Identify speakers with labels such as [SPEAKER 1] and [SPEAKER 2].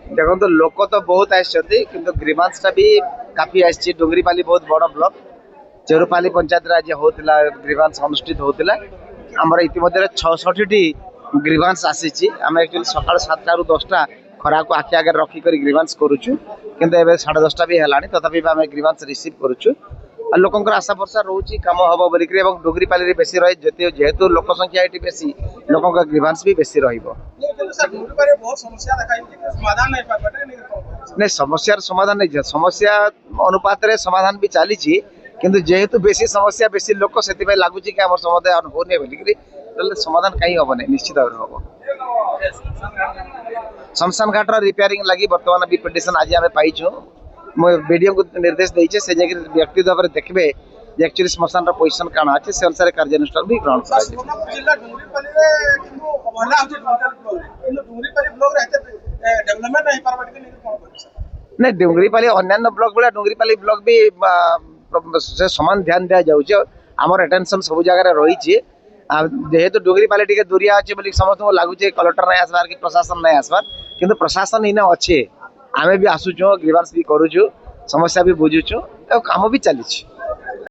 [SPEAKER 1] देखो लोक तो बहुत आसती कि ग्रीवांसटा भी काफी आसी डुंगरीपाली बहुत बड़ ब्लॉक चेरुपाली पंचायत आज होता ग्रीवांस अनुष्ठित होता आमर इतिमध्य 66टी ग्रीवांस आसी आम एक्चुअली सकाल 7टा ରୁ 10टा खरा को आखि आगे रखिक ग्रीवांस करुचु किंतु एवं 10:30 भी है तथापि आम ग्रीवांस रिसीव करुचु लोकंर आशा भरसा रोचे कम हम बोलिक डुंगरीपाली बेसी रही जेहेतु लोक संख्या ये बेसी लोक ग्रीवांस भी बेसी रही नहीं समस्या समाधान नहीं समस्या अनुपात रे समाधान भी चली किंतु जेहेतु बेसी समस्या बेसी लोक से लगुच कि आम समुदाय होने बोलिक समाधान कहीं हम नहीं निश्चित भाव हम शमशान घाट रिपेयरिंग लगी बर्तमान भी पिटिशन आज आम पाइचु वीडियो को निर्देश देचे से व्यक्ति भाव में देखते एक्चुअली श्मशान पोजिशन कण अच्छे से अनुसार कार्यानुष्ठान भी ग्रहण नहीं डुंगरीपाली अन्य ब्लॉक भाया डुंगरीपाली ब्लॉक भी से समान ध्यान दि जाऊे आमर अटेंशन सब जगह रही जेहेतु डुंगरीपाली टे दूरिया अच्छे बोली समस्त लगुच कलेक्टर नहीं आसबार कि प्रशासन नहीं आसबार किंतु प्रशासन इन अच्छे आमे भी आसुचु ग्रीवांस भी करुचु समस्या भी बुझुचु काम भी चली।